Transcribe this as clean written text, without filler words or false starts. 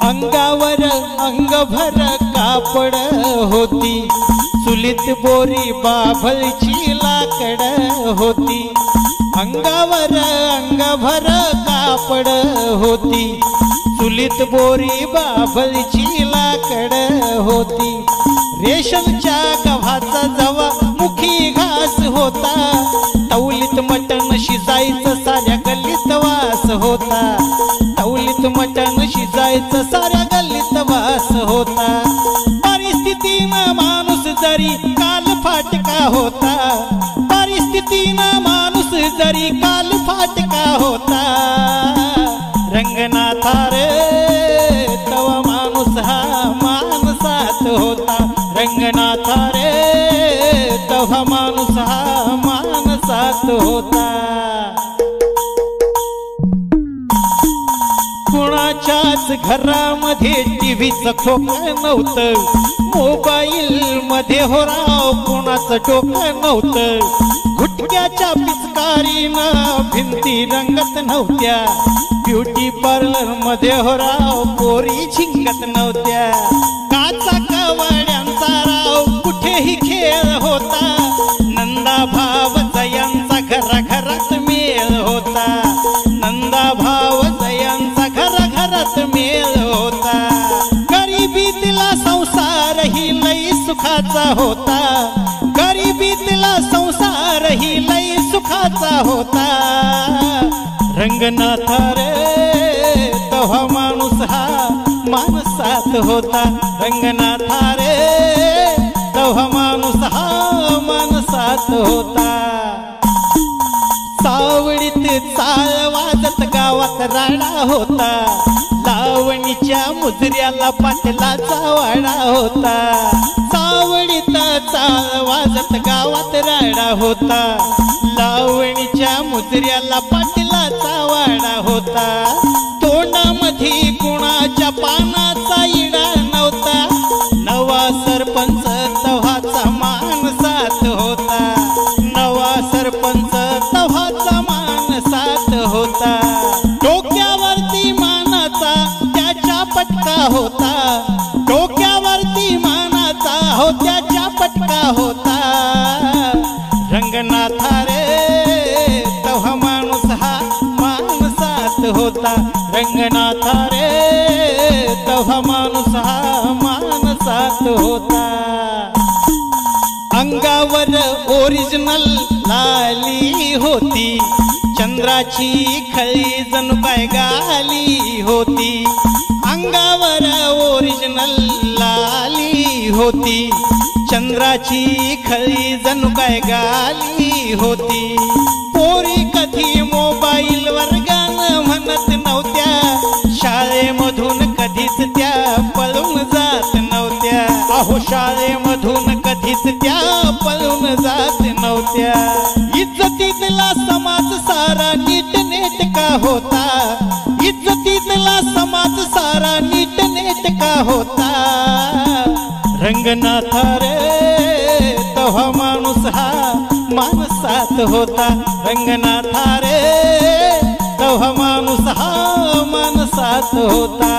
अंगावर अंगभर कापड होती, चुलीत बोरी बाभळची लाकड होती। अंगावर अंगभर कापड होती, चुलीत बोरी बाभळची लाकड होती। रेशमच्या गव्हाचा जवा मुखी घास होता, तवलीत मटण शिजायचं साऱ्या गल्लीत वास होता। तवलीत मटण शिजायचं साऱ्या गल्लीत वास होता। परिस्थितीनं माणूस जरी काल फाटका होता, परिस्थितीनं माणूस जरी काल फाटका होता। रंगनाथा रे तवा माणूस हा माणसात होता, रंगनाथा रे तवा माणूस हा माणसात होता। कुणाच्याच घरामध्ये टीव्हीचं खोकं नव्हतं, मोबाईल मध्ये हो राव कुणाचं डोकं नव्हतं। गुटक्याच्या पिचकारीनं भिंती रंगत नव्हत्या, ब्युटी पार्लर मध्ये हो राव पोरी झिंगत नव्हत्या। काचा कवाड्यांचा राव कुठेही खेळ होता, नंदा भाव जयांचा घराघरात मेळ होता। नंदा भाव जयांचा घराघरात मेळ होता। गरिबीतला संसार ही लई सुखाचा होता, गरिबीतला संसार ही लई सुखाचा होता। रंगनाथा रे तवा माणूस हा माणसात होता, रंगनाथा रे तवा माणूस हा माणसात होता। सावळीत चाळ वाजत गावात राडा होता, लावणीच्या मुजऱ्याला पाटलाचा वाडा होता। सावळीत चाळ वाजत गावात राडा होता, लावणीच्या मुजऱ्याला पाटलाचा वाडा होता। तोंडामध्ये कुणाच्या पानाचा इडा नव्हता, नवा सरपंच तव्हाचा माणसात होता। नवा सरपंच तव्हाचा माणसात होता। डोक्यावरती मानाचा त्याच्या पटका होता, डोक्यावरती मानाचा हो त्याच्या पटका होता। रंगनाथा रे तवा माणूस हा माणसात होता, रंगनाथा रे तवा माणूस हा माणसात होता। अंगावर ओरिजिनल लाली होती, चंद्राची खळी जणू काय गाली होती। अंगावर ओरिजिनल लाली होती, चंद्राची खळी जणू काय गाली होती। पोरी कधी मोबाईल वर गाणं म्हणत नव्हत्या, शाळेमधून कधीच त्या पळून जात नव्हत्या। अहो शाळेमधून कधीच त्या पळून जात नव्हत्या। इज्जतीतला समाज सारा नीटनेटका होता, इज्जतीतला समाज सारा नीटनेटका होता। रंगनाथा रे तवा माणूस हा माणसात होता, रंगनाथा रे तवा माणूस हा माणसात होता।